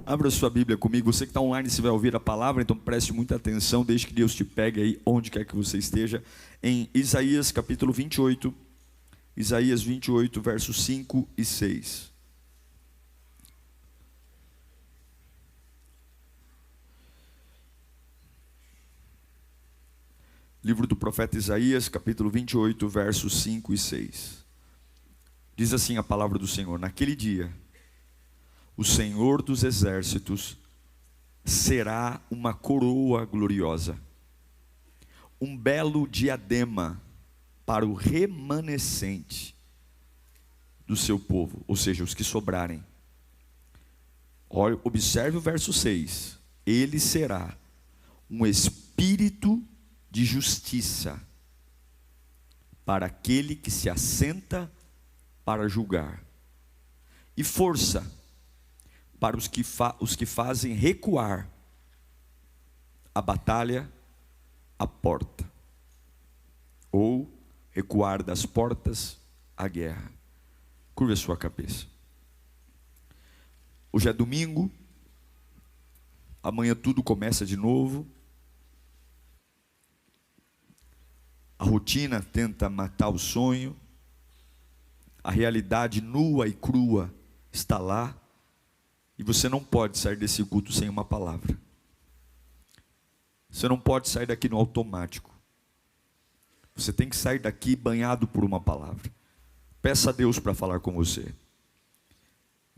Abra sua Bíblia comigo. Você que está online, você vai ouvir a palavra, então preste muita atenção, desde que Deus te pegue aí, onde quer que você esteja. Em Isaías capítulo 28, Isaías 28, versos 5 e 6. Livro do profeta Isaías, capítulo 28, versos 5 e 6. Diz assim a palavra do Senhor: naquele dia, o Senhor dos exércitos será uma coroa gloriosa, um belo diadema para o remanescente do seu povo, ou seja, os que sobrarem. Olha, observe o verso 6. Ele será um espírito de justiça para aquele que se assenta para julgar, e força para os que fazem recuar a batalha à porta, ou recuar das portas à guerra. Curva a sua cabeça. Hoje é domingo, amanhã tudo começa de novo. A rotina tenta matar o sonho, a realidade nua e crua está lá, e você não pode sair desse culto sem uma palavra. Você não pode sair daqui no automático. Você tem que sair daqui banhado por uma palavra. Peça a Deus para falar com você.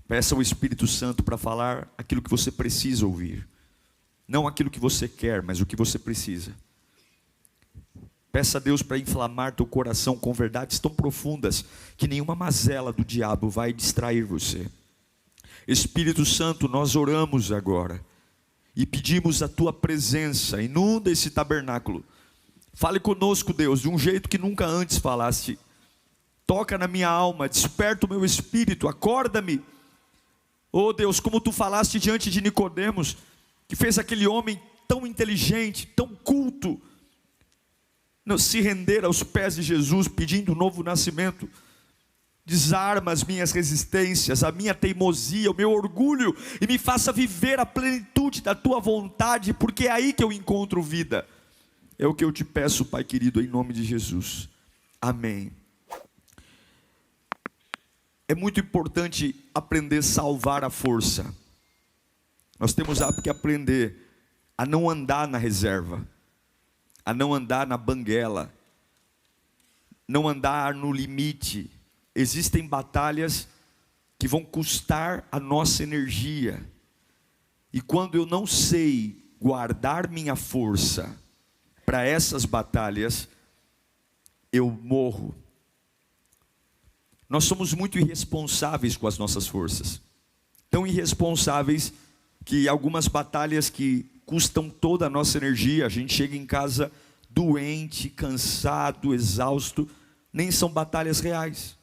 Peça ao Espírito Santo para falar aquilo que você precisa ouvir. Não aquilo que você quer, mas o que você precisa. Peça a Deus para inflamar teu coração com verdades tão profundas que nenhuma mazela do diabo vai distrair você. Espírito Santo, nós oramos agora e pedimos a tua presença. Inunda esse tabernáculo. Fale conosco, Deus, de um jeito que nunca antes falaste. Toca na minha alma, desperta o meu espírito, acorda-me. Oh Deus, como tu falaste diante de Nicodemos, que fez aquele homem tão inteligente, tão culto, se render aos pés de Jesus, pedindo um novo nascimento. Desarma as minhas resistências, a minha teimosia, o meu orgulho, e me faça viver a plenitude da tua vontade, porque é aí que eu encontro vida. É o que eu te peço, Pai querido, em nome de Jesus. Amém. É muito importante aprender a salvar a força. Nós temos que aprender a não andar na reserva, a não andar na banguela, não andar no limite. Existem batalhas que vão custar a nossa energia, e quando eu não sei guardar minha força para essas batalhas, eu morro. Nós somos muito irresponsáveis com as nossas forças, tão irresponsáveis que algumas batalhas que custam toda a nossa energia, a gente chega em casa doente, cansado, exausto, nem são batalhas reais.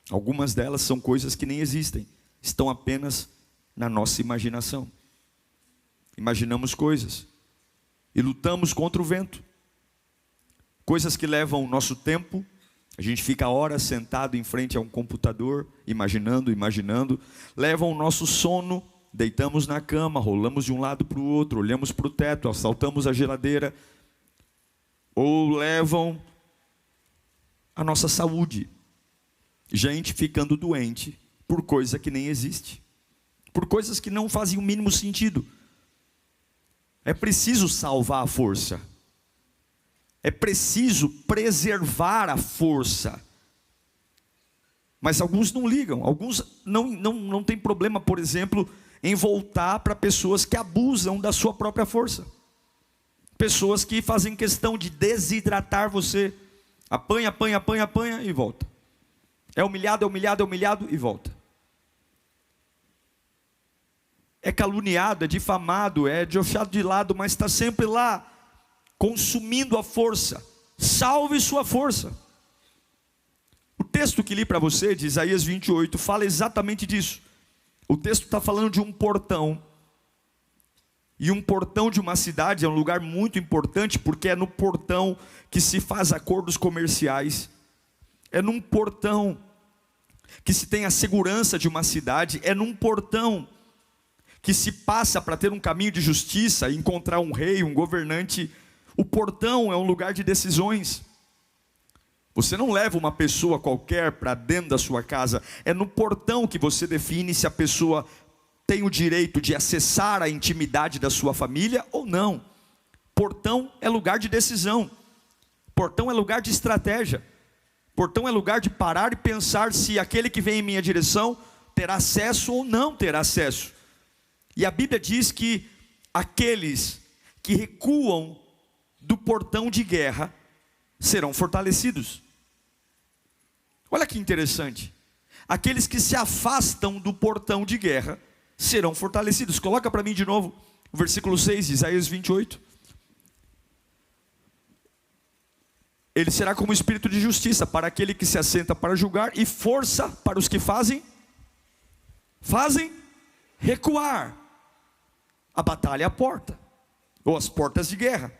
Algumas delas são coisas que nem existem, estão apenas na nossa imaginação. Imaginamos coisas e lutamos contra o vento. Coisas que levam o nosso tempo, a gente fica horas sentado em frente a um computador, imaginando, levam o nosso sono, deitamos na cama, rolamos de um lado para o outro, olhamos para o teto, assaltamos a geladeira, ou levam a nossa saúde. Gente ficando doente por coisa que nem existe, por coisas que não fazem o mínimo sentido. É preciso salvar a força, é preciso preservar a força. Mas alguns não ligam, alguns não tem problema, por exemplo, em voltar para pessoas que abusam da sua própria força. Pessoas que fazem questão de desidratar você. Apanha e volta. É humilhado e volta. É caluniado, é difamado, é deixado de lado, mas está sempre lá, consumindo a força. Salve sua força. O texto que li para você, de Isaías 28, fala exatamente disso. O texto está falando de um portão. E um portão de uma cidade é um lugar muito importante, porque é no portão que se faz acordos comerciais. É num portão que se tem a segurança de uma cidade. É num portão que se passa para ter um caminho de justiça e encontrar um rei, um governante, o portão é um lugar de decisões. Você não leva uma pessoa qualquer para dentro da sua casa, é no portão que você define se a pessoa tem o direito de acessar a intimidade da sua família ou não. Portão é lugar de decisão, portão é lugar de estratégia, portão é lugar de parar e pensar se aquele que vem em minha direção terá acesso ou não terá acesso. E a Bíblia diz que aqueles que recuam do portão de guerra serão fortalecidos. Olha que interessante. Aqueles que se afastam do portão de guerra serão fortalecidos. Coloca para mim de novo o versículo 6, Isaías 28. Ele será como espírito de justiça para aquele que se assenta para julgar, e força para os que fazem recuar. A batalha é a porta, ou as portas de guerra.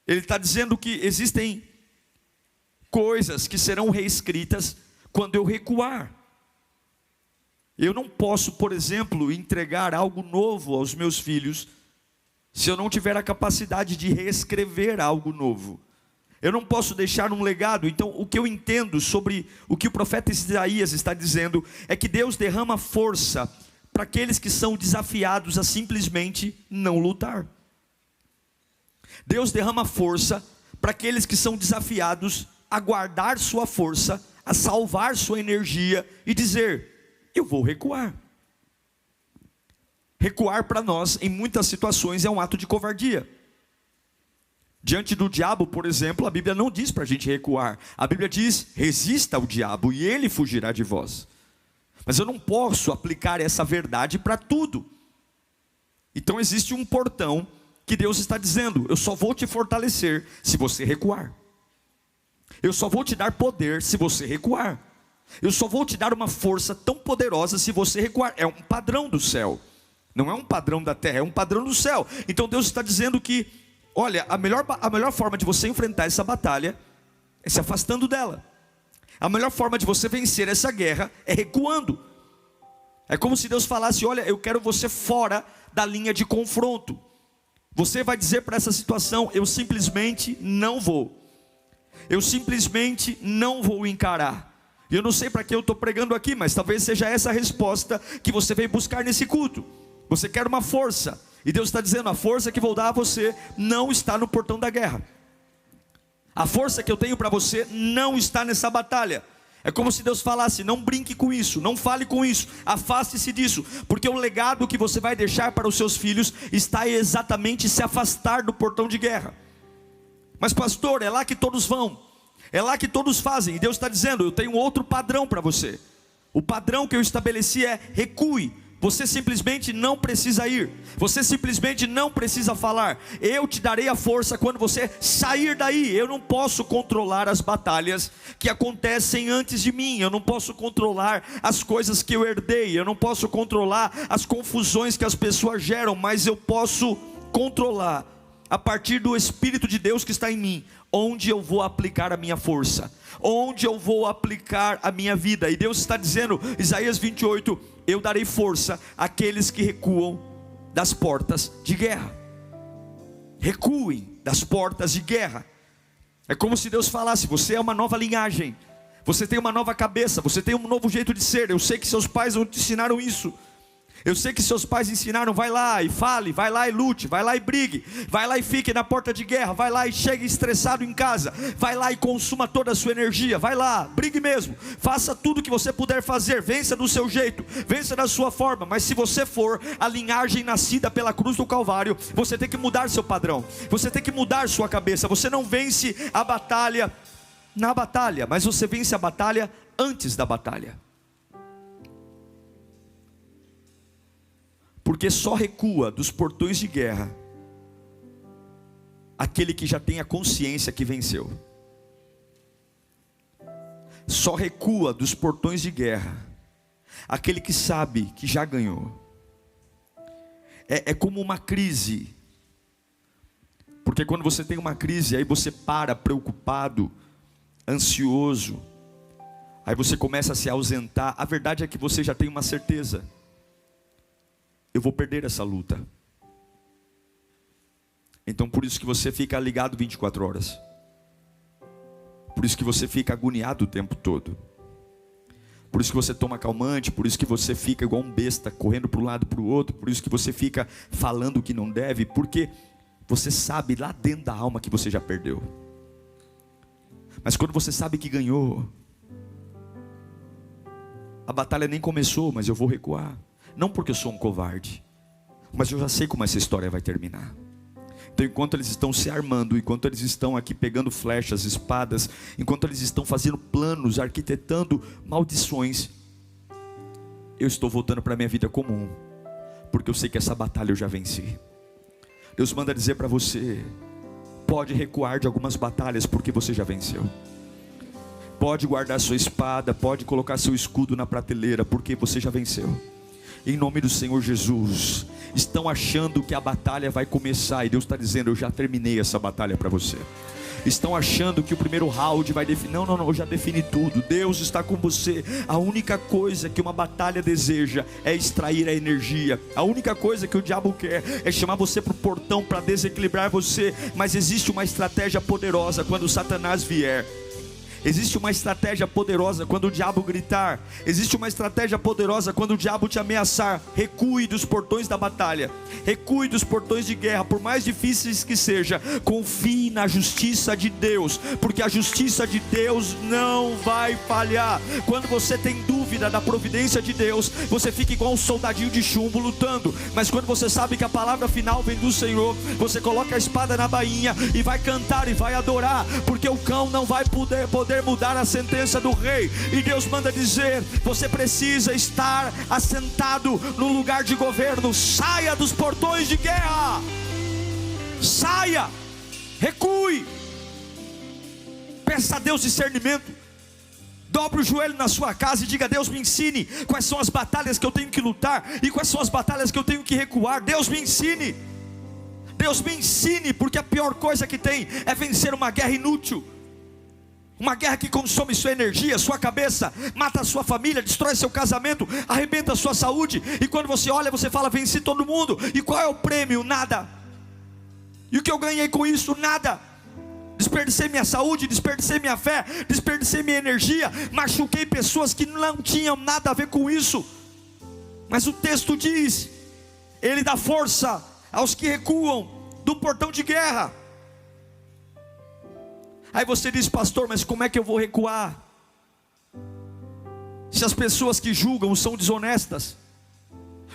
Ele está dizendo que existem coisas que serão reescritas quando eu recuar. Eu não posso, por exemplo, entregar algo novo aos meus filhos se eu não tiver a capacidade de reescrever algo novo. Eu não posso deixar um legado. Então, o que eu entendo sobre o que o profeta Isaías está dizendo é que Deus derrama força para aqueles que são desafiados a simplesmente não lutar. Deus derrama força para aqueles que são desafiados a guardar sua força, a salvar sua energia e dizer: eu vou recuar. Recuar para nós, em muitas situações, é um ato de covardia. Diante do diabo, por exemplo, a Bíblia não diz para a gente recuar. A Bíblia diz: resista ao diabo e ele fugirá de vós. Mas eu não posso aplicar essa verdade para tudo. Então existe um portão que Deus está dizendo: eu só vou te fortalecer se você recuar. Eu só vou te dar poder se você recuar. Eu só vou te dar uma força tão poderosa se você recuar. É um padrão do céu. Não é um padrão da terra, é um padrão do céu. Então Deus está dizendo que, olha, a melhor forma de você enfrentar essa batalha é se afastando dela. A melhor forma de você vencer essa guerra é recuando. É como se Deus falasse: olha, eu quero você fora da linha de confronto. Você vai dizer para essa situação: eu simplesmente não vou. Eu simplesmente não vou encarar. E eu não sei para que eu estou pregando aqui, mas talvez seja essa a resposta que você veio buscar nesse culto. Você quer uma força, e Deus está dizendo: a força que vou dar a você não está no portão da guerra. A força que eu tenho para você não está nessa batalha. É como se Deus falasse: não brinque com isso, não fale com isso, afaste-se disso, porque o legado que você vai deixar para os seus filhos está exatamente se afastar do portão de guerra. Mas pastor, é lá que todos vão, é lá que todos fazem. E Deus está dizendo: eu tenho outro padrão para você. O padrão que eu estabeleci é: recue. Você simplesmente não precisa ir, você simplesmente não precisa falar. Eu te darei a força quando você sair daí. Eu não posso controlar as batalhas que acontecem antes de mim. Eu não posso controlar as coisas que eu herdei. Eu não posso controlar as confusões que as pessoas geram. Mas eu posso controlar, a partir do Espírito de Deus que está em mim, onde eu vou aplicar a minha força, onde eu vou aplicar a minha vida. E Deus está dizendo, Isaías 28, eu darei força àqueles que recuam das portas de guerra. Recuem das portas de guerra. É como se Deus falasse: você é uma nova linhagem, você tem uma nova cabeça, você tem um novo jeito de ser. Eu sei que seus pais não te ensinaram isso. Eu sei que seus pais ensinaram: vai lá e fale, vai lá e lute, vai lá e brigue, vai lá e fique na porta de guerra, vai lá e chegue estressado em casa, vai lá e consuma toda a sua energia, vai lá, brigue mesmo, faça tudo o que você puder fazer, vença do seu jeito, vença da sua forma. Mas se você for a linhagem nascida pela cruz do Calvário, você tem que mudar seu padrão, você tem que mudar sua cabeça. Você não vence a batalha na batalha, mas você vence a batalha antes da batalha. Porque só recua dos portões de guerra aquele que já tem a consciência que venceu. Só recua dos portões de guerra aquele que sabe que já ganhou. É como uma crise. Porque quando você tem uma crise, aí você para preocupado, ansioso, aí você começa a se ausentar. A verdade é que você já tem uma certeza. eu vou perder essa luta. Então por isso que você fica ligado 24 horas. Por isso que você fica agoniado o tempo todo. Por isso que você toma calmante, por isso que você fica igual um besta, correndo para um lado para o outro. Por isso que você fica falando o que não deve, porque você sabe lá dentro da alma que você já perdeu. Mas quando você sabe que ganhou, a batalha nem começou, mas eu vou recuar. Não porque eu sou um covarde, mas eu já sei como essa história vai terminar. Então enquanto eles estão se armando, enquanto eles estão aqui pegando flechas, espadas, enquanto eles estão fazendo planos, arquitetando maldições, eu estou voltando para a minha vida comum, porque eu sei que essa batalha eu já venci. Deus manda dizer para você, pode recuar de algumas batalhas, porque você já venceu. Pode guardar sua espada, pode colocar seu escudo na prateleira, porque você já venceu. Em nome do Senhor Jesus. Estão achando que a batalha vai começar, e Deus está dizendo, eu já terminei essa batalha para você. Estão achando que o primeiro round vai definir. Não, eu já defini tudo. Deus está com você. A única coisa que uma batalha deseja é extrair a energia. A única coisa que o diabo quer é chamar você para o portão para desequilibrar você. Mas existe uma estratégia poderosa quando Satanás vier. Existe uma estratégia poderosa quando o diabo gritar. Existe uma estratégia poderosa quando o diabo te ameaçar. Recue dos portões da batalha. Recue dos portões de guerra, por mais difíceis que seja. Confie na justiça de Deus, porque a justiça de Deus não vai falhar. Quando você tem dúvida da providência de Deus, você fica igual um soldadinho de chumbo lutando. Mas quando você sabe que a palavra final vem do Senhor, você coloca a espada na bainha e vai cantar e vai adorar, porque o cão não vai poder mudar a sentença do rei. E Deus manda dizer, você precisa estar assentado no lugar de governo. Saia dos portões de guerra. Saia. Recue. Peça a Deus discernimento. Dobre o joelho na sua casa e diga, Deus me ensine quais são as batalhas que eu tenho que lutar e quais são as batalhas que eu tenho que recuar. Deus me ensine. Deus me ensine, porque a pior coisa que tem é vencer uma guerra inútil. Uma guerra que consome sua energia, sua cabeça, mata a sua família, destrói seu casamento, arrebenta a sua saúde. E quando você olha, você fala, venci todo mundo. E qual é o prêmio? Nada. E o que eu ganhei com isso? Nada. Desperdicei minha saúde, desperdicei minha fé, desperdicei minha energia, machuquei pessoas que não tinham nada a ver com isso. Mas o texto diz, Ele dá força aos que recuam do portão de guerra. Aí você diz, pastor, mas como é que eu vou recuar? Se as pessoas que julgam são desonestas?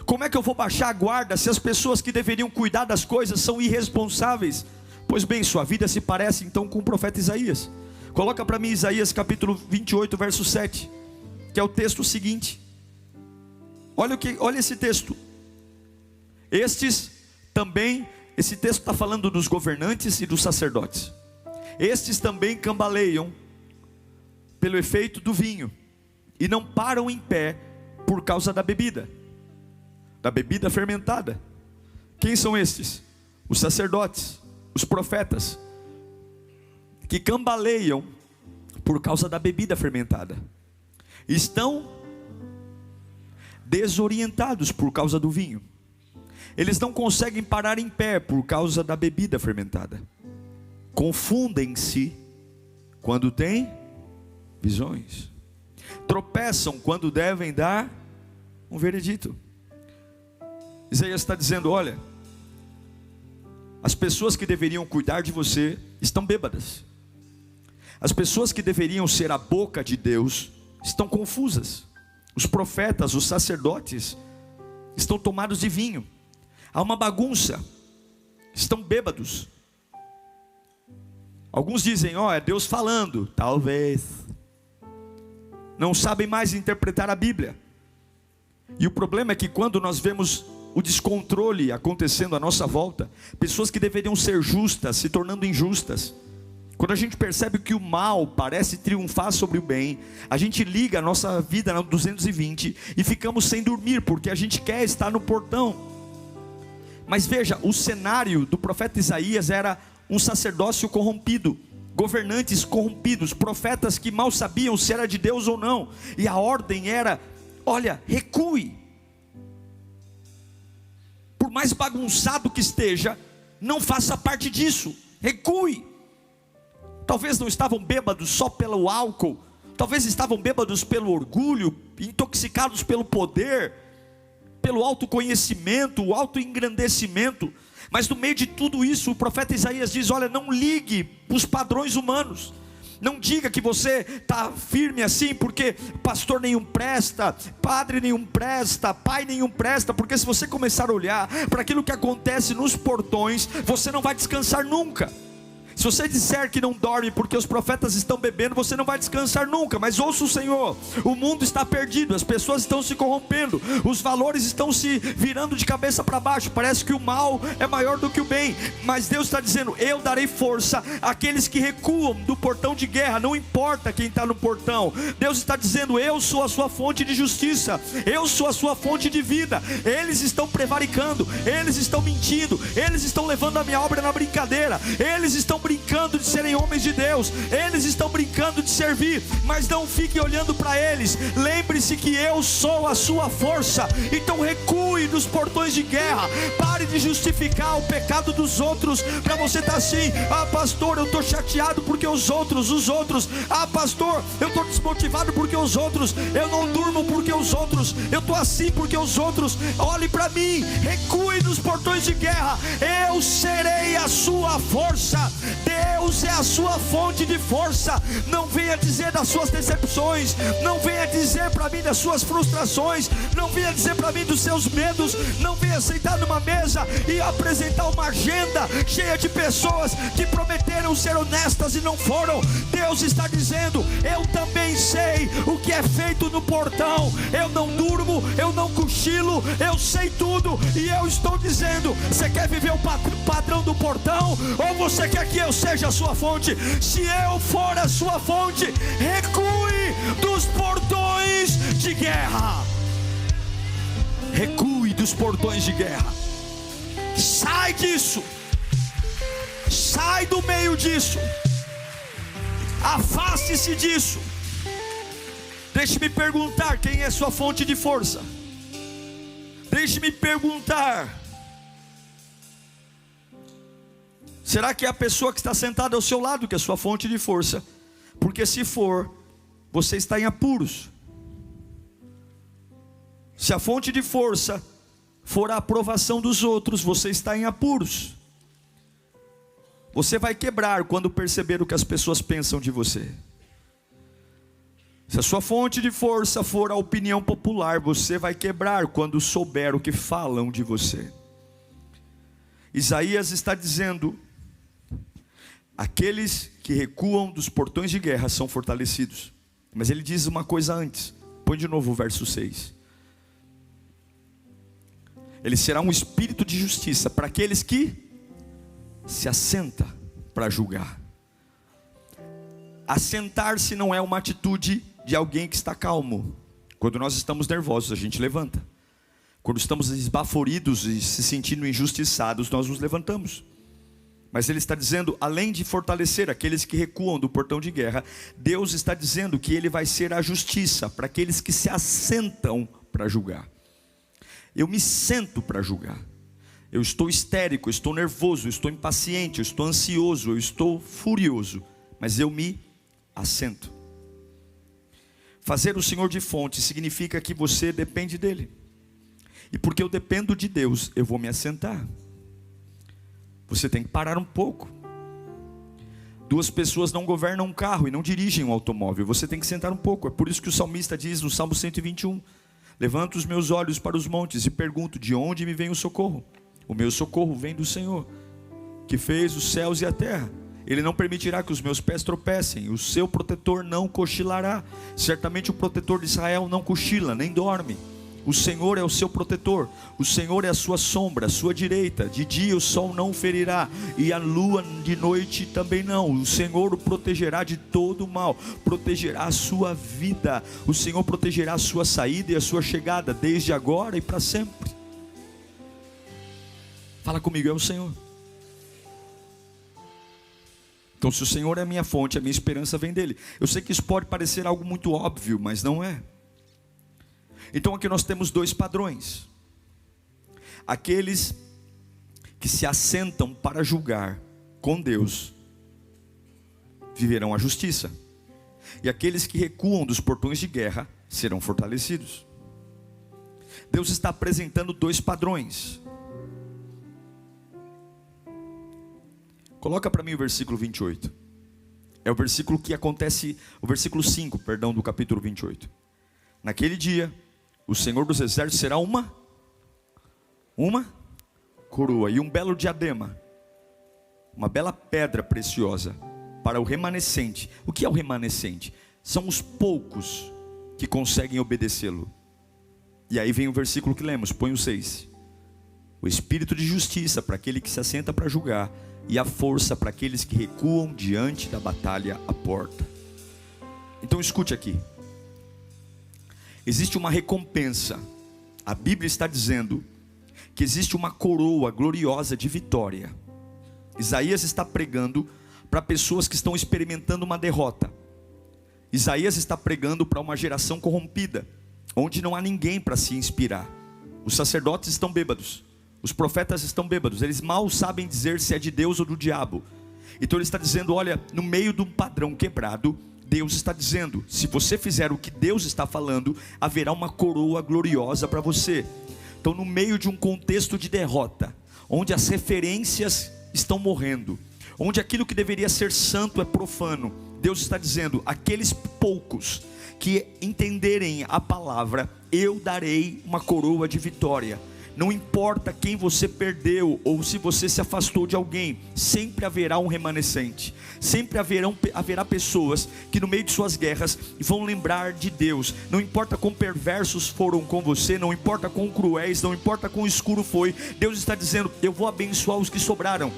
Como é que eu vou baixar a guarda se as pessoas que deveriam cuidar das coisas são irresponsáveis? Pois bem, sua vida se parece então com o profeta Isaías. Coloca para mim Isaías capítulo 28, verso 7, que é o texto seguinte. Olha esse texto. Estes também, esse texto está falando dos governantes e dos sacerdotes. Estes também cambaleiam pelo efeito do vinho, e não param em pé por causa da bebida fermentada. Quem são estes? Os sacerdotes, os profetas, que cambaleiam por causa da bebida fermentada. Estão desorientados por causa do vinho. Eles não conseguem parar em pé por causa da bebida fermentada. Confundem-se quando têm visões. Tropeçam quando devem dar um veredito. Isaías está dizendo, olha, as pessoas que deveriam cuidar de você estão bêbadas. As pessoas que deveriam ser a boca de Deus estão confusas. Os profetas, os sacerdotes estão tomados de vinho. Há uma bagunça. Estão bêbados. Alguns dizem, é Deus falando. Talvez. Não sabem mais interpretar a Bíblia. E o problema é que quando nós vemos o descontrole acontecendo à nossa volta, pessoas que deveriam ser justas se tornando injustas. Quando a gente percebe que o mal parece triunfar sobre o bem, a gente liga a nossa vida no 220 e ficamos sem dormir, porque a gente quer estar no portão. Mas veja, o cenário do profeta Isaías era um sacerdócio corrompido, governantes corrompidos, profetas que mal sabiam se era de Deus ou não. E a ordem era, olha, recue. mais bagunçado que esteja, não faça parte disso, recue. Talvez não estavam bêbados só pelo álcool, talvez estavam bêbados pelo orgulho, intoxicados pelo poder, pelo autoconhecimento, o autoengrandecimento. Mas no meio de tudo isso, o profeta Isaías diz: olha, não ligue os padrões humanos. Não diga que você está firme assim, porque pastor nenhum presta, padre nenhum presta, pai nenhum presta. Porque se você começar a olhar para aquilo que acontece nos portões, você não vai descansar nunca. Se você disser que não dorme porque os profetas estão bebendo, você não vai descansar nunca. Mas ouça o Senhor: o mundo está perdido, as pessoas estão se corrompendo, os valores estão se virando de cabeça para baixo. Parece que o mal é maior do que o bem. Mas Deus está dizendo: eu darei força àqueles que recuam do portão de guerra. Não importa quem está no portão. Deus está dizendo: eu sou a sua fonte de justiça, eu sou a sua fonte de vida. Eles estão prevaricando, eles estão mentindo, eles estão levando a minha obra na brincadeira, eles estão brincando de serem homens de Deus, eles estão brincando de servir. Mas não fique olhando para eles. Lembre-se que eu sou a sua força. Então recue dos portões de guerra. Pare de justificar o pecado dos outros, para você estar assim: ah, pastor, eu estou chateado porque os outros, ah, pastor, eu estou desmotivado porque os outros, eu não durmo porque os outros, eu estou assim porque os outros. Olhe para mim, recue dos portões de guerra. Eu serei a sua força. Deus é a sua fonte de força. Não venha dizer das suas decepções, não venha dizer para mim das suas frustrações, não venha dizer para mim dos seus medos. Não venha sentar numa mesa e apresentar uma agenda cheia de pessoas que prometeram ser honestas e não foram. Deus está dizendo: eu também sei o que é feito no portão. Eu não durmo, eu não cochilo, eu sei tudo. E eu estou dizendo: você quer viver o padrão do portão, ou você quer que eu seja a sua fonte? Se eu for a sua fonte, recue dos portões de guerra. Recue dos portões de guerra. Sai disso. Sai do meio disso. Afaste-se disso. Deixe-me perguntar: quem é sua fonte de força? Deixe-me perguntar: será que é a pessoa que está sentada ao seu lado que é sua fonte de força? Porque se for, você está em apuros. Se a fonte de força for a aprovação dos outros, você está em apuros. Você vai quebrar quando perceber o que as pessoas pensam de você. Se a sua fonte de força for a opinião popular, você vai quebrar quando souber o que falam de você. Isaías está dizendo: aqueles que recuam dos portões de guerra são fortalecidos. Mas ele diz uma coisa antes. Põe de novo o verso 6. Ele será um espírito de justiça para aqueles que se assenta para julgar. Assentar-se não é uma atitude de alguém que está calmo. Quando nós estamos nervosos, a gente levanta. Quando estamos esbaforidos e se sentindo injustiçados, nós nos levantamos. Mas ele está dizendo: além de fortalecer aqueles que recuam do portão de guerra, Deus está dizendo que ele vai ser a justiça para aqueles que se assentam para julgar. Eu me sento para julgar. Eu estou histérico, eu estou nervoso, eu estou impaciente, eu estou ansioso, eu estou furioso, mas eu me assento. Fazer o Senhor de fonte significa que você depende dele. E porque eu dependo de Deus, eu vou me assentar. Você tem que parar um pouco. Duas pessoas não governam um carro e não dirigem um automóvel. Você tem que sentar um pouco. É por isso que o salmista diz no Salmo 121: levanto os meus olhos para os montes e pergunto: de onde me vem o socorro? O meu socorro vem do Senhor, que fez os céus e a terra. Ele não permitirá que os meus pés tropecem. O seu protetor não cochilará. Certamente o protetor de Israel não cochila, nem dorme. O Senhor é o seu protetor. O Senhor é a sua sombra, a sua direita. De dia o sol não o ferirá, e a lua de noite também não. O Senhor o protegerá de todo o mal. Protegerá a sua vida. O Senhor protegerá a sua saída e a sua chegada, desde agora e para sempre. Fala comigo: é o Senhor. Então, se o Senhor é a minha fonte, a minha esperança vem dele. Eu sei que isso pode parecer algo muito óbvio, mas não é. Então aqui nós temos dois padrões: aqueles que se assentam para julgar com Deus viverão a justiça, e aqueles que recuam dos portões de guerra serão fortalecidos. Deus está apresentando dois padrões. Coloca para mim o versículo 28. É o versículo que acontece, o versículo 5, perdão, do capítulo 28. Naquele dia, o Senhor dos Exércitos será uma coroa e um belo diadema, uma bela pedra preciosa para o remanescente. O que é o remanescente? São os poucos que conseguem obedecê-lo. E aí vem o versículo que lemos, põe o 6. O espírito de justiça para aquele que se assenta para julgar, e a força para aqueles que recuam diante da batalha à porta. Então escute aqui. Existe uma recompensa. A Bíblia está dizendo que existe uma coroa gloriosa de vitória. Isaías está pregando para pessoas que estão experimentando uma derrota. Isaías está pregando para uma geração corrompida, onde não há ninguém para se inspirar. Os sacerdotes estão bêbados, os profetas estão bêbados, eles mal sabem dizer se é de Deus ou do diabo. Então ele está dizendo, olha, no meio de um padrão quebrado, Deus está dizendo, se você fizer o que Deus está falando, haverá uma coroa gloriosa para você. Então no meio de um contexto de derrota, onde as referências estão morrendo, onde aquilo que deveria ser santo é profano, Deus está dizendo, aqueles poucos que entenderem a palavra, eu darei uma coroa de vitória. Não importa quem você perdeu ou se você se afastou de alguém, sempre haverá um remanescente. Sempre haverá pessoas que no meio de suas guerras vão lembrar de Deus. Não importa quão perversos foram com você, não importa quão cruéis, não importa quão escuro foi, Deus está dizendo, eu vou abençoar os que sobraram.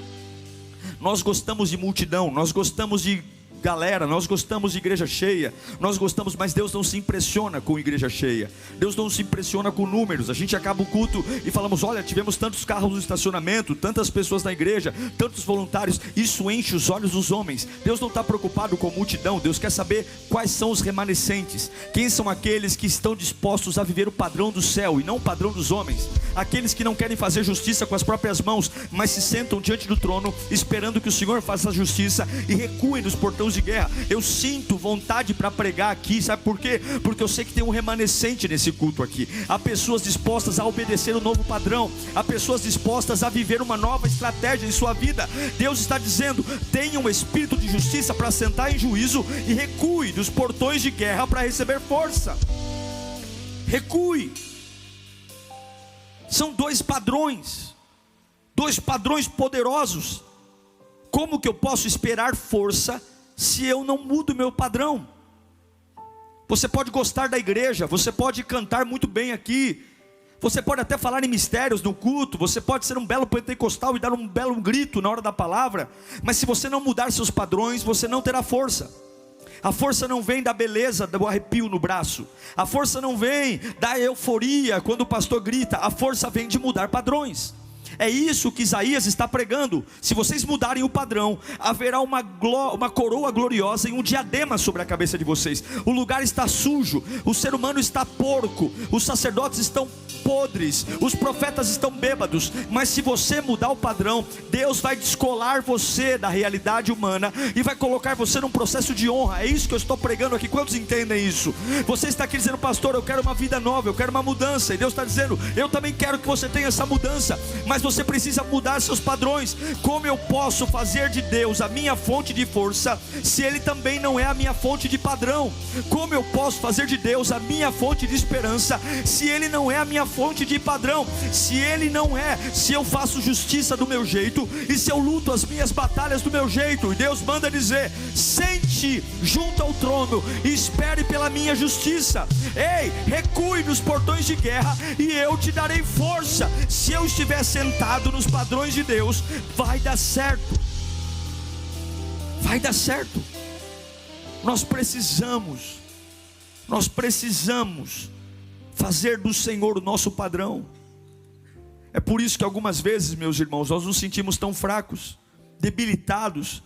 Nós gostamos de multidão, nós gostamos de galera, nós gostamos de igreja cheia, nós gostamos, mas Deus não se impressiona com igreja cheia, Deus não se impressiona com números. A gente acaba o culto e falamos, olha, tivemos tantos carros no estacionamento, tantas pessoas na igreja, tantos voluntários, isso enche os olhos dos homens. Deus não está preocupado com multidão, Deus quer saber quais são os remanescentes, quem são aqueles que estão dispostos a viver o padrão do céu e não o padrão dos homens, aqueles que não querem fazer justiça com as próprias mãos, mas se sentam diante do trono, esperando que o Senhor faça a justiça e recuem dos portões de guerra. Eu sinto vontade para pregar aqui, sabe por quê? Porque eu sei que tem um remanescente nesse culto aqui. Há pessoas dispostas a obedecer o novo padrão, há pessoas dispostas a viver uma nova estratégia em sua vida. Deus está dizendo, tenha um espírito de justiça para sentar em juízo e recue dos portões de guerra para receber força. Recue. São dois padrões poderosos. Como que eu posso esperar força se eu não mudo meu padrão? Você pode gostar da igreja, você pode cantar muito bem aqui, você pode até falar em mistérios no culto, você pode ser um belo pentecostal e dar um belo grito na hora da palavra, mas se você não mudar seus padrões, você não terá força. A força não vem da beleza do arrepio no braço, a força não vem da euforia quando o pastor grita, a força vem de mudar padrões. É isso que Isaías está pregando. Se vocês mudarem o padrão, haverá uma coroa gloriosa e um diadema sobre a cabeça de vocês. O lugar está sujo, o ser humano está porco, os sacerdotes estão podres, os profetas estão bêbados. Mas se você mudar o padrão, Deus vai descolar você da realidade humana e vai colocar você num processo de honra. É isso que eu estou pregando aqui. Quantos entendem isso? Você está aqui dizendo, pastor, eu quero uma vida nova, eu quero uma mudança. E Deus está dizendo, eu também quero que você tenha essa mudança, mas você precisa mudar seus padrões. Como eu posso fazer de Deus a minha fonte de força, se Ele também não é a minha fonte de padrão? Como eu posso fazer de Deus a minha fonte de esperança, se Ele não é a minha fonte de padrão? Se Ele não é, se eu faço justiça do meu jeito, e se eu luto as minhas batalhas do meu jeito, e Deus manda dizer, sente junto ao trono, e espere pela minha justiça. Ei, recue nos portões de guerra, e eu te darei força. Se eu estiver sentado nos padrões de Deus, vai dar certo. Vai dar certo. Nós precisamos fazer do Senhor o nosso padrão. É por isso que algumas vezes, meus irmãos, nós nos sentimos tão fracos, debilitados.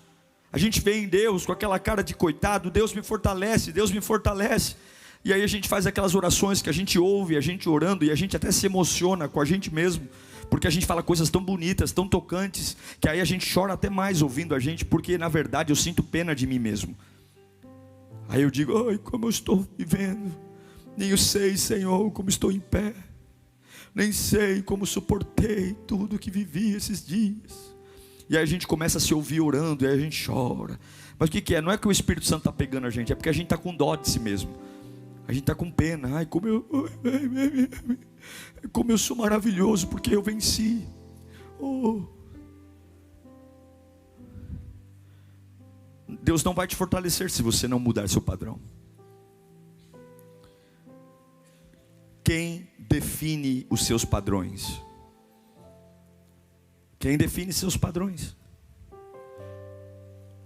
A gente vem em Deus com aquela cara de coitado, Deus me fortalece, Deus me fortalece. E aí a gente faz aquelas orações que a gente ouve, a gente orando, e a gente até se emociona com a gente mesmo, Porque a gente fala coisas tão bonitas, tão tocantes, que aí a gente chora até mais ouvindo a gente, porque na verdade eu sinto pena de mim mesmo. Aí eu digo, ai, como eu estou vivendo, nem eu sei, Senhor, como estou em pé, nem sei como suportei tudo que vivi esses dias. E aí a gente começa a se ouvir orando, e aí a gente chora. Mas o que é? Não é que o Espírito Santo está pegando a gente, é porque a gente está com dó de si mesmo. A gente está com pena. Ai, como eu sou maravilhoso, porque eu venci. Oh. Deus não vai te fortalecer se você não mudar seu padrão. Quem define os seus padrões? Quem define seus padrões?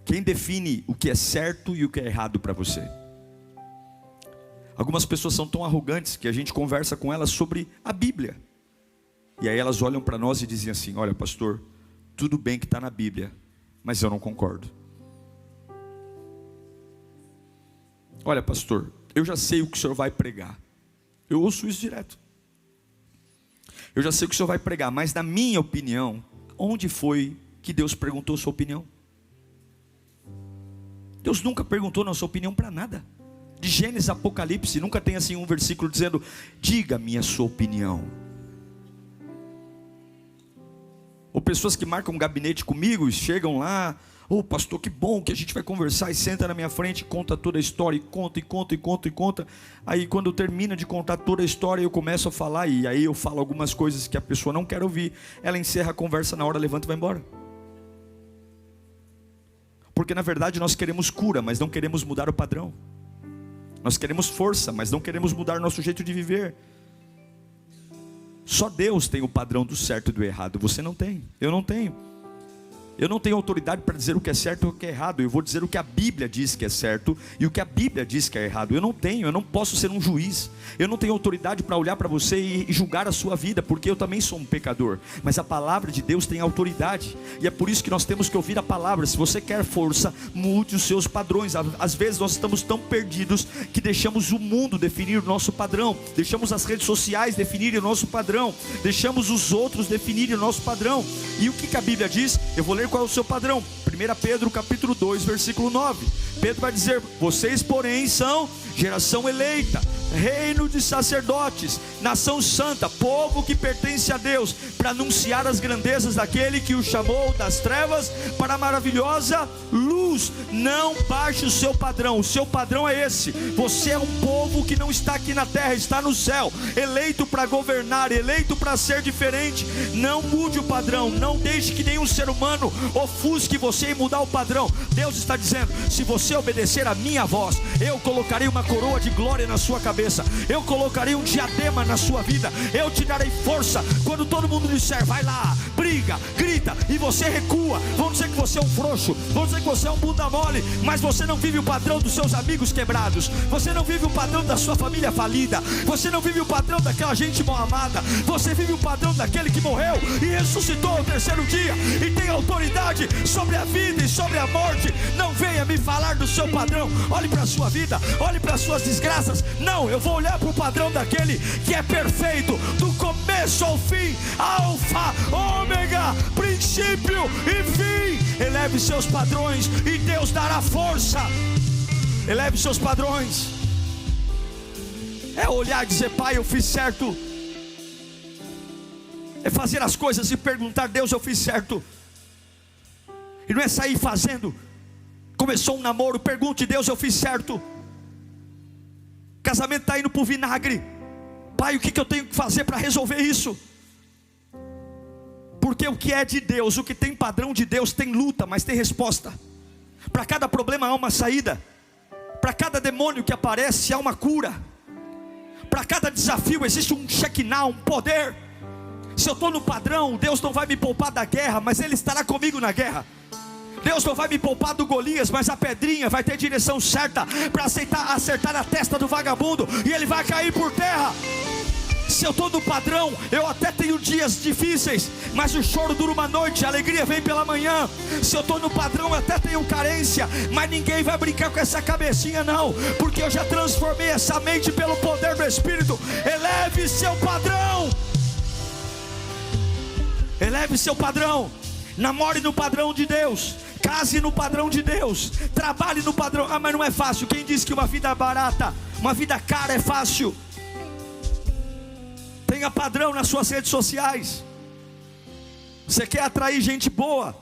Quem define o que é certo e o que é errado para você? Algumas pessoas são tão arrogantes que a gente conversa com elas sobre a Bíblia. E aí elas olham para nós e dizem assim, olha pastor, tudo bem que está na Bíblia, mas eu não concordo. Olha pastor, eu já sei o que o senhor vai pregar. Eu ouço isso direto. Eu já sei o que o senhor vai pregar, mas na minha opinião, onde foi que Deus perguntou sua opinião? Deus nunca perguntou nossa opinião para nada. De Gênesis a Apocalipse, nunca tem assim um versículo dizendo, diga-me a sua opinião. Ou pessoas que marcam um gabinete comigo e chegam lá, pastor, que bom que a gente vai conversar, e senta na minha frente e conta toda a história, e conta. Aí quando termina de contar toda a história, eu começo a falar, e aí eu falo algumas coisas que a pessoa não quer ouvir. Ela encerra a conversa na hora, levanta e vai embora. Porque na verdade nós queremos cura, mas não queremos mudar o padrão. Nós queremos força, mas não queremos mudar nosso jeito de viver. Só Deus tem o padrão do certo e do errado. Você não tem, eu não tenho. Eu não tenho autoridade para dizer o que é certo e o que é errado. Eu vou dizer o que a Bíblia diz que é certo e o que a Bíblia diz que é errado. Eu não posso ser um juiz. Eu não tenho autoridade para olhar para você e julgar a sua vida, porque eu também sou um pecador. Mas a palavra de Deus tem autoridade, e é por isso que nós temos que ouvir a palavra. Se você quer força, mude os seus padrões. Às vezes nós estamos tão perdidos que deixamos o mundo definir o nosso padrão, deixamos as redes sociais definirem o nosso padrão, deixamos os outros definirem o nosso padrão. E o que a Bíblia diz? Eu vou ler qual é o seu padrão. 1 Pedro capítulo 2 versículo 9. Pedro vai dizer, vocês porém são geração eleita, reino de sacerdotes, nação santa, povo que pertence a Deus, para anunciar as grandezas daquele que o chamou das trevas para a maravilhosa luz. Não baixe o seu padrão. O seu padrão é esse. Você é um povo que não está aqui na terra, está no céu, eleito para governar, eleito para ser diferente. Não mude o padrão. Não deixe que nenhum ser humano ofusque você e mudar o padrão. Deus está dizendo, se você obedecer a minha voz, eu colocarei uma coroa de glória na sua cabeça, eu colocarei um diadema na sua vida, eu te darei força. Quando todo mundo disser, vai lá, briga, grita, e você recua, vão dizer que você é um frouxo, vão dizer que você é um bunda mole, mas você não vive o padrão dos seus amigos quebrados, você não vive o padrão da sua família falida, você não vive o padrão daquela gente mal amada, você vive o padrão daquele que morreu e ressuscitou ao terceiro dia, e tem autoridade sobre a vida e sobre a morte. Não venha me falar do seu padrão. Olhe para a sua vida, olhe para as suas desgraças. Não, eu vou olhar para o padrão daquele que é perfeito, do começo ao fim, alfa, ômega, princípio e fim. Eleve seus padrões e Deus dará força. Eleve seus padrões. É olhar e dizer, pai, eu fiz certo. É fazer as coisas e perguntar, Deus, eu fiz certo. E não é sair fazendo. Começou um namoro, pergunte, Deus, eu fiz certo. Casamento está indo para o vinagre. Pai, o que eu tenho que fazer para resolver isso? Porque o que é de Deus, o que tem padrão de Deus, tem luta, mas tem resposta. Para cada problema há uma saída. Para cada demônio que aparece há uma cura. Para cada desafio existe um Shekinah, um poder. Se eu estou no padrão, Deus não vai me poupar da guerra, mas Ele estará comigo na guerra. Deus não vai me poupar do Golias, mas a pedrinha vai ter direção certa para acertar a testa do vagabundo, e ele vai cair por terra. Se eu estou no padrão, eu até tenho dias difíceis, mas o choro dura uma noite, a alegria vem pela manhã. Se eu estou no padrão, eu até tenho carência, mas ninguém vai brincar com essa cabecinha não, porque eu já transformei essa mente pelo poder do Espírito. Eleve seu padrão. eleve seu padrão. Namore no padrão de Deus, case no padrão de Deus, trabalhe no padrão. Mas não é fácil. Quem disse que uma vida barata, uma vida cara é fácil? Tenha padrão nas suas redes sociais. Você quer atrair gente boa?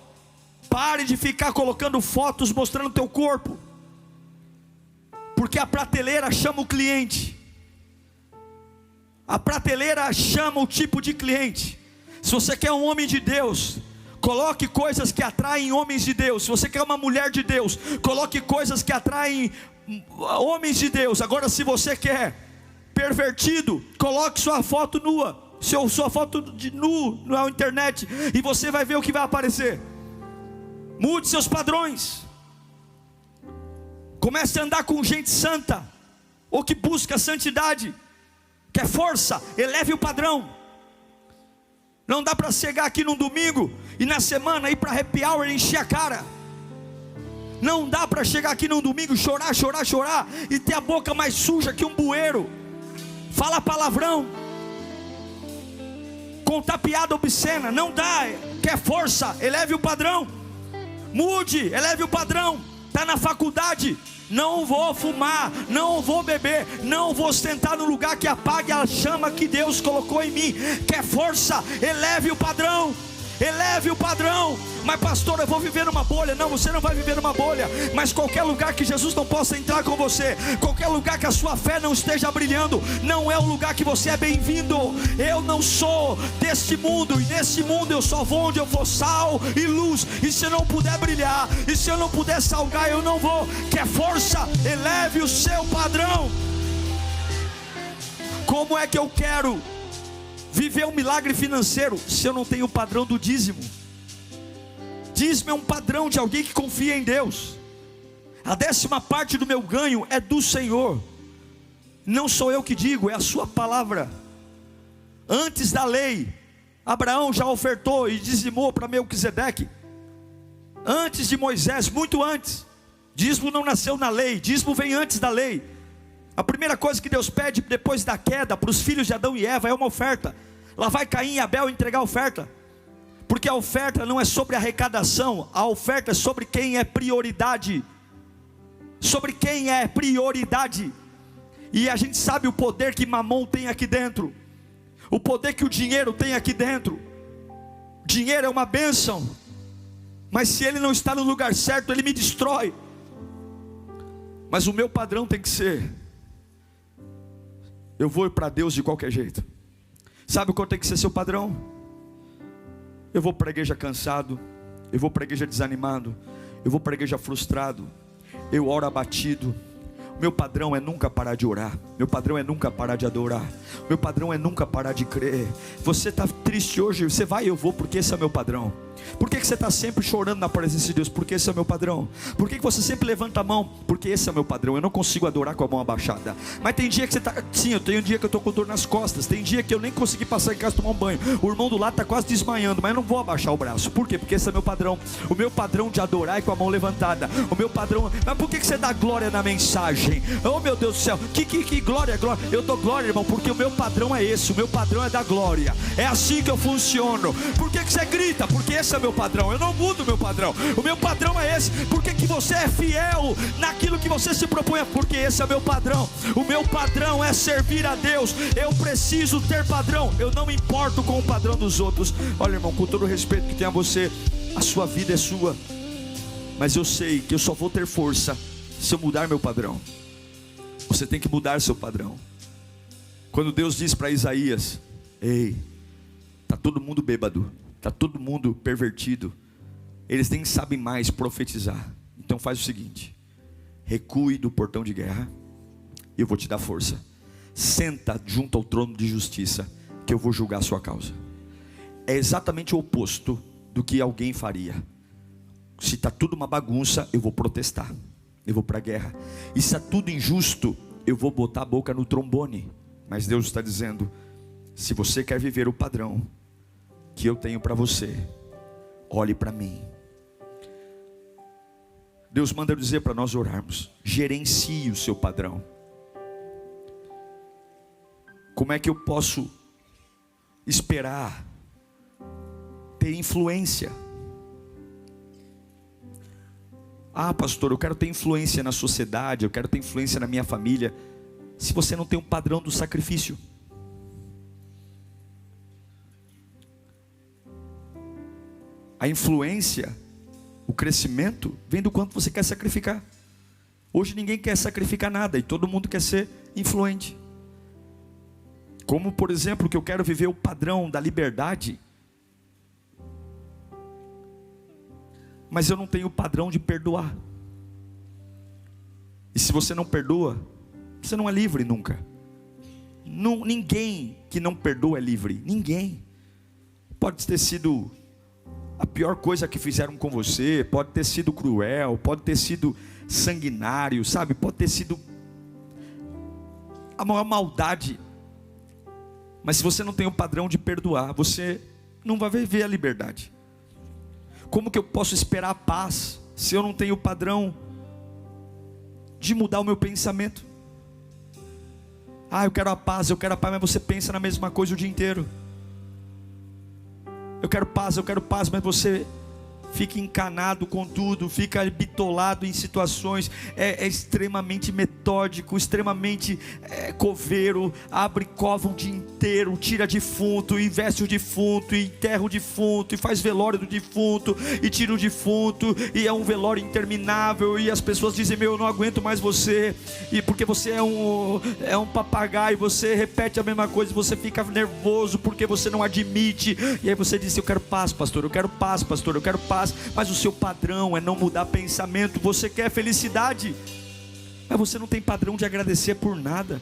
Pare de ficar colocando fotos mostrando o teu corpo, porque a prateleira chama o cliente. A prateleira chama o tipo de cliente. Se você quer um homem de Deus, coloque coisas que atraem homens de Deus. Se você quer uma mulher de Deus, coloque coisas que atraem homens de Deus. Agora, se você quer pervertido, coloque sua foto nua, sua foto de nu na internet, e você vai ver o que vai aparecer. Mude seus padrões. Comece a andar com gente santa, ou que busca santidade. Quer força? Eleve o padrão. Não dá para chegar aqui num domingo e na semana ir para happy hour e encher a cara. Não dá para chegar aqui num domingo, chorar e ter a boca mais suja que um bueiro, falar palavrão, contar piada obscena. Não dá. Quer força? Eleve o padrão. Mude, eleve o padrão. Está na faculdade, não vou fumar, não vou beber, não vou sentar no lugar que apague a chama que Deus colocou em mim. Quer força? Eleve o padrão. Eleve o padrão. Mas pastor, eu vou viver numa bolha. Não, você não vai viver numa bolha. Mas qualquer lugar que Jesus não possa entrar com você, qualquer lugar que a sua fé não esteja brilhando, não é o lugar que você é bem-vindo. Eu não sou deste mundo, e nesse mundo eu só vou onde eu for sal e luz. E se eu não puder brilhar, e se eu não puder salgar, eu não vou. Quer força? Eleve o seu padrão. Como é que eu quero viver um milagre financeiro se eu não tenho o padrão do dízimo? Dízimo é um padrão de alguém que confia em Deus. A 10ª parte do meu ganho é do Senhor. Não sou eu que digo, é a sua palavra. Antes da lei, Abraão já ofertou e dizimou para Melquisedeque. Antes de Moisés, muito antes. Dízimo não nasceu na lei, dízimo vem antes da lei. A primeira coisa que Deus pede depois da queda para os filhos de Adão e Eva é uma oferta. Lá vai Caim e Abel entregar a oferta. Porque a oferta não é sobre arrecadação, a oferta é sobre quem é prioridade. Sobre quem é prioridade. E a gente sabe o poder que Mamon tem aqui dentro, o poder que o dinheiro tem aqui dentro. Dinheiro é uma bênção, mas se ele não está no lugar certo, ele me destrói. Mas o meu padrão tem que ser: eu vou para Deus de qualquer jeito. Sabe qual tem que ser seu padrão? Eu vou para a igreja cansado, eu vou para a igreja desanimado, eu vou para a igreja frustrado, eu oro abatido. Meu padrão é nunca parar de orar. Meu padrão é nunca parar de adorar. Meu padrão é nunca parar de crer. Você está triste hoje, você vai, eu vou, porque esse é meu padrão. Por que você está sempre chorando na presença de Deus? Porque esse é o meu padrão. Por que você sempre levanta a mão? Porque esse é o meu padrão. Eu não consigo adorar com a mão abaixada. Mas tem dia que você está, sim, eu tenho um dia que eu estou com dor nas costas. Tem dia que eu nem consegui passar em casa tomar um banho. O irmão do lado está quase desmaiando, mas eu não vou abaixar o braço. Por quê? Porque esse é meu padrão. O meu padrão de adorar é com a mão levantada. O meu padrão. Mas por que você dá glória na mensagem? Oh meu Deus do céu, que glória, glória. Eu dou glória, irmão, porque o meu padrão é esse. O meu padrão é da glória. É assim que eu funciono. Por que você grita? Porque esse é meu padrão. Eu não mudo o meu padrão. O meu padrão é esse. Por que você é fiel naquilo que você se propõe? Porque esse é meu padrão. O meu padrão é servir a Deus. Eu preciso ter padrão. Eu não me importo com o padrão dos outros. Olha, irmão, com todo o respeito que tem a você, a sua vida é sua, mas eu sei que eu só vou ter força se eu mudar meu padrão. Você tem que mudar seu padrão. Quando Deus diz para Isaías: ei, está todo mundo bêbado, está todo mundo pervertido, eles nem sabem mais profetizar. Então faz o seguinte: recue do portão de guerra, e eu vou te dar força. Senta junto ao trono de justiça, que eu vou julgar a sua causa. É exatamente o oposto do que alguém faria. Se está tudo uma bagunça, eu vou protestar, eu vou para a guerra. E se está tudo injusto, eu vou botar a boca no trombone. Mas Deus está dizendo: se você quer viver o padrão que eu tenho para você, olhe para mim. Deus manda dizer para nós orarmos: gerencie o seu padrão. Como é que eu posso esperar ter influência. Ah, pastor, eu quero ter influência na sociedade, eu quero ter influência na minha família. Se você não tem um padrão do sacrifício, a influência, o crescimento, vem do quanto você quer sacrificar. Hoje ninguém quer sacrificar nada e todo mundo quer ser influente. Como, por exemplo, que eu quero viver o padrão da liberdade, mas eu não tenho o padrão de perdoar. E se você não perdoa, você não é livre nunca. Ninguém que não perdoa é livre. Ninguém. Pode ter sido a pior coisa que fizeram com você, pode ter sido cruel, pode ter sido sanguinário, sabe? Pode ter sido a maior maldade. Mas se você não tem o padrão de perdoar, você não vai viver a liberdade. Como que eu posso esperar a paz se eu não tenho o padrão de mudar o meu pensamento? Ah, eu quero a paz, mas você pensa na mesma coisa o dia inteiro. Eu quero paz, mas você fica encanado com tudo, fica bitolado em situações, é extremamente metódico, extremamente coveiro, abre cova o dia inteiro, tira defunto, e veste o defunto, e enterra o defunto, e faz velório do defunto, e tira o defunto, e é um velório interminável, e as pessoas dizem, eu não aguento mais você, e porque você é um papagaio, você repete a mesma coisa, você fica nervoso, porque você não admite, e aí você diz, eu quero paz, pastor, eu quero paz, pastor, eu quero paz. Mas o seu padrão é não mudar pensamento. Você quer felicidade, mas você não tem padrão de agradecer por nada.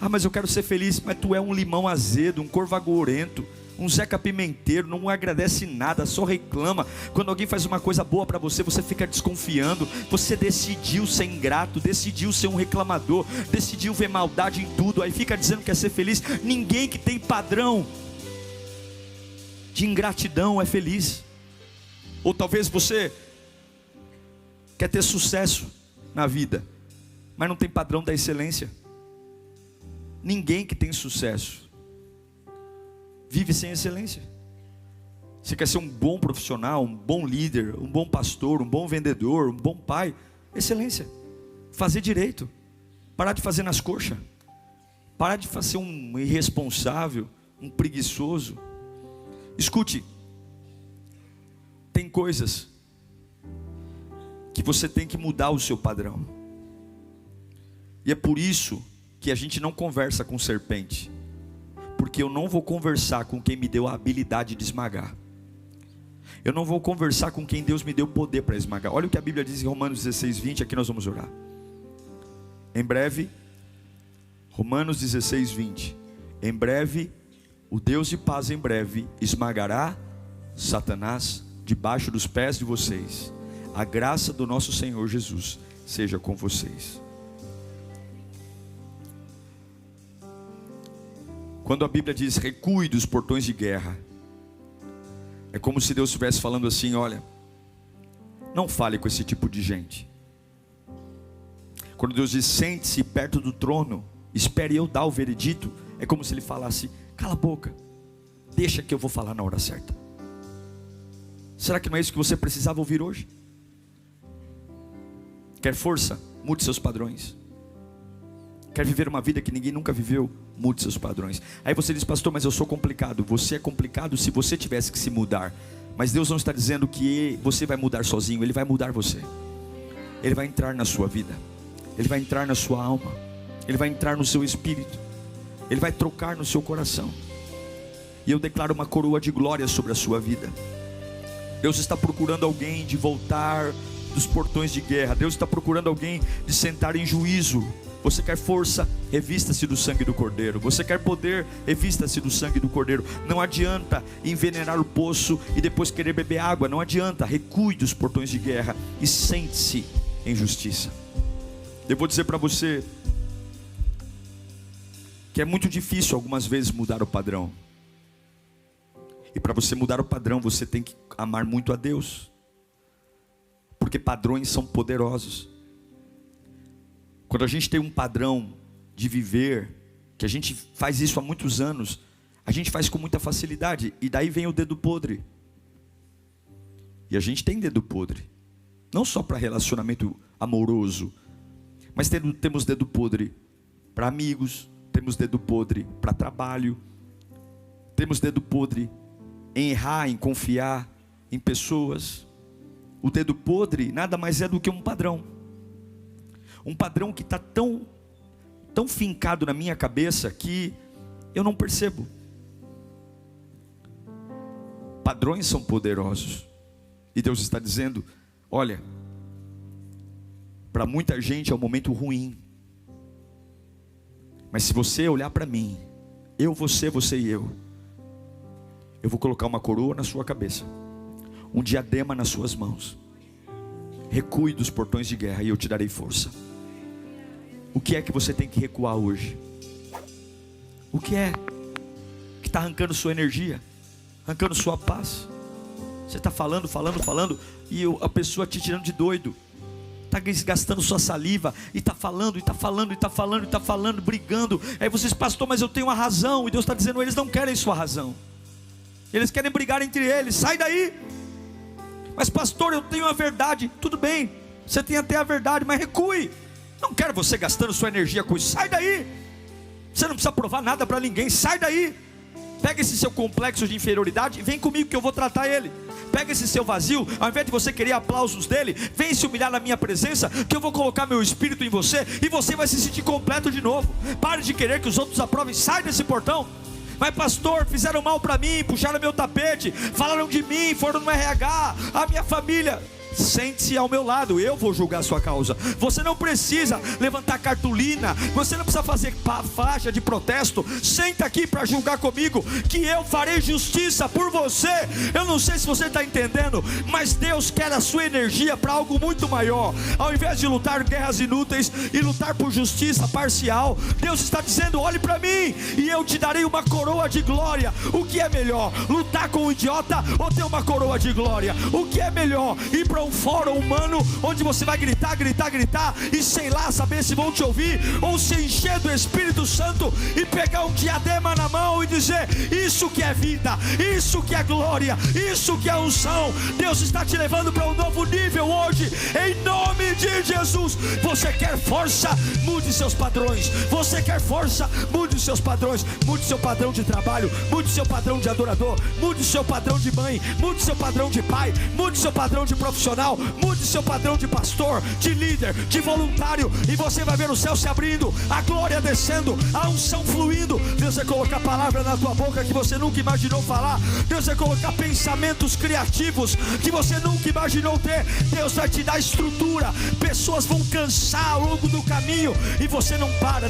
Ah, mas eu quero ser feliz. Mas tu é um limão azedo, um corvagorento, um Zeca Pimenteiro, não agradece nada, só reclama. Quando alguém faz uma coisa boa para você, você fica desconfiando. Você decidiu ser ingrato, decidiu ser um reclamador, decidiu ver maldade em tudo, aí fica dizendo que quer ser feliz. Ninguém que tem padrão de ingratidão é feliz. Ou talvez você quer ter sucesso na vida, mas não tem padrão da excelência. Ninguém que tem sucesso vive sem excelência. Você quer ser um bom profissional, um bom líder, um bom pastor, um bom vendedor, um bom pai. Excelência. Fazer direito. Parar de fazer nas coxas. Parar de ser um irresponsável, um preguiçoso. Escute. Tem coisas que você tem que mudar o seu padrão. E é por isso que a gente não conversa com serpente. Porque eu não vou conversar com quem me deu a habilidade de esmagar. Eu não vou conversar com quem Deus me deu poder para esmagar. Olha o que a Bíblia diz em Romanos 16, 20. Aqui nós vamos orar. Em breve, Romanos 16, 20. Em breve, o Deus de paz em breve esmagará Satanás debaixo dos pés de vocês. A graça do nosso Senhor Jesus seja com vocês. Quando a Bíblia diz recue dos portões de guerra, é como se Deus estivesse falando assim, olha, não fale com esse tipo de gente. Quando Deus diz sente-se perto do trono, espere eu dar o veredito, é como se Ele falasse, cala a boca, deixa que eu vou falar na hora certa. Será que não é isso que você precisava ouvir hoje? Quer força? Mude seus padrões. Quer viver uma vida que ninguém nunca viveu? Mude seus padrões. Aí você diz, pastor, mas eu sou complicado. Você é complicado se você tivesse que se mudar. Mas Deus não está dizendo que você vai mudar sozinho. Ele vai mudar você. Ele vai entrar na sua vida. Ele vai entrar na sua alma. Ele vai entrar no seu espírito. Ele vai trocar no seu coração. E eu declaro uma coroa de glória sobre a sua vida. Deus está procurando alguém de voltar dos portões de guerra. Deus está procurando alguém de sentar em juízo. Você quer força? Revista-se do sangue do Cordeiro. Você quer poder? Revista-se do sangue do Cordeiro. Não adianta envenenar o poço e depois querer beber água. Não adianta. Recue dos portões de guerra e sente-se em justiça. Eu vou dizer para você que é muito difícil algumas vezes mudar o padrão. E para você mudar o padrão, você tem que amar muito a Deus. Porque padrões são poderosos. Quando a gente tem um padrão de viver, que a gente faz isso há muitos anos, a gente faz com muita facilidade. E daí vem o dedo podre. E a gente tem dedo podre. Não só para relacionamento amoroso, mas temos dedo podre para amigos, temos dedo podre para trabalho, temos dedo podre em errar, em confiar em pessoas. O dedo podre nada mais é do que um padrão que está tão fincado na minha cabeça que eu não percebo. Padrões são poderosos, e Deus está dizendo: olha, para muita gente é um momento ruim, mas se você olhar para mim, você e eu vou colocar uma coroa na sua cabeça, um diadema nas suas mãos. Recue dos portões de guerra e eu te darei força. O que é que você tem que recuar hoje? O que é que está arrancando sua energia, arrancando sua paz? Você está falando e a pessoa te tirando de doido, está gastando sua saliva e está falando, brigando. Aí você diz: pastor, mas eu tenho uma razão. E Deus está dizendo: eles não querem sua razão, eles querem brigar entre eles. Sai daí. Mas pastor, eu tenho a verdade. Tudo bem, você tem até a verdade, mas recue. Não quero você gastando sua energia com isso. Sai daí. Você não precisa provar nada para ninguém. Sai daí. Pega esse seu complexo de inferioridade e vem comigo que eu vou tratar ele. Pega esse seu vazio, ao invés de você querer aplausos dele, vem se humilhar na minha presença, que eu vou colocar meu espírito em você, e você vai se sentir completo de novo. Pare de querer que os outros aprovem. Sai desse portão. Mas pastor, fizeram mal para mim, puxaram meu tapete, falaram de mim, foram no RH, a minha família. Sente-se ao meu lado, eu vou julgar a sua causa. Você não precisa levantar cartolina, você não precisa fazer faixa de protesto. Senta aqui para julgar comigo, que eu farei justiça por você. Eu não sei se você está entendendo, mas Deus quer a sua energia para algo muito maior. Ao invés de lutar guerras inúteis e lutar por justiça parcial, Deus está dizendo: olhe para mim e eu te darei uma coroa de glória. O que é melhor, lutar com um idiota ou ter uma coroa de glória? O que é melhor, ir para um fórum humano onde você vai gritar e sei lá saber se vão te ouvir, ou se encher do Espírito Santo e pegar um diadema na mão e dizer: isso que é vida, isso que é glória, isso que é unção. Deus está te levando para um novo nível hoje, em nome de Jesus. Você quer força? Mude seus padrões. Você quer força? Mude os seus padrões. Mude seu padrão de trabalho, mude seu padrão de adorador, mude seu padrão de mãe, mude seu padrão de pai, mude seu padrão de profissional, mude seu padrão de pastor, de líder, de voluntário, e você vai ver o céu se abrindo, a glória descendo, a unção fluindo. Deus vai colocar palavra na tua boca que você nunca imaginou falar. Deus vai colocar pensamentos criativos que você nunca imaginou ter. Deus vai te dar estrutura. Pessoas vão cansar ao longo do caminho e você não para.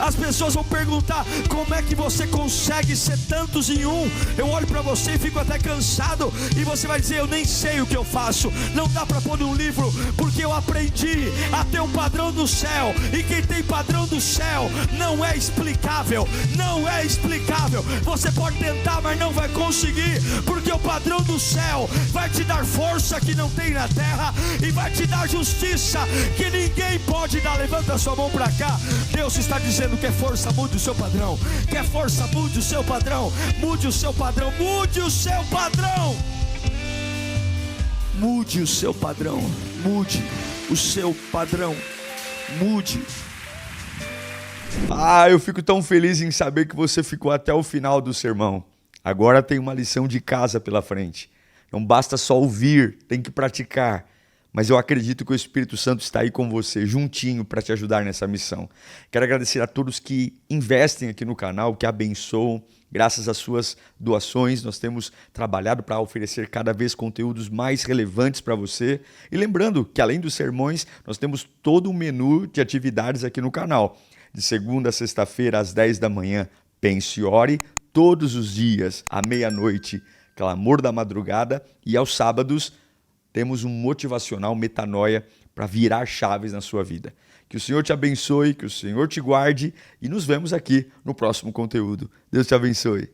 As pessoas vão perguntar: como é que você consegue ser tantos em um? Eu olho para você e fico até cansado, e você vai dizer: eu nem sei o que eu faço. Não dá para pôr num livro, porque eu aprendi a ter um padrão do céu, e quem tem padrão do céu não é explicável. Você pode tentar, mas não vai conseguir, porque o padrão do céu vai te dar força que não tem na terra, e vai te dar justiça que ninguém pode dar. Levanta a sua mão para cá. Deus está dizendo: quer força? Mude o seu padrão. Quer força? Mude o seu padrão. Mude o seu padrão. Mude o seu padrão. Mude o seu padrão. Mude o seu padrão. Mude. Eu fico tão feliz em saber que você ficou até o final do sermão. Agora tem uma lição de casa pela frente. Não basta só ouvir, tem que praticar. Mas eu acredito que o Espírito Santo está aí com você, juntinho, para te ajudar nessa missão. Quero agradecer a todos que investem aqui no canal, que abençoam. Graças às suas doações, nós temos trabalhado para oferecer cada vez conteúdos mais relevantes para você. E lembrando que, além dos sermões, nós temos todo um menu de atividades aqui no canal. De segunda a sexta-feira, às 10 da manhã, pense e ore. Todos os dias, à meia-noite, clamor da madrugada. E aos sábados, temos um motivacional metanoia para virar chaves na sua vida. Que o Senhor te abençoe, que o Senhor te guarde, e nos vemos aqui no próximo conteúdo. Deus te abençoe.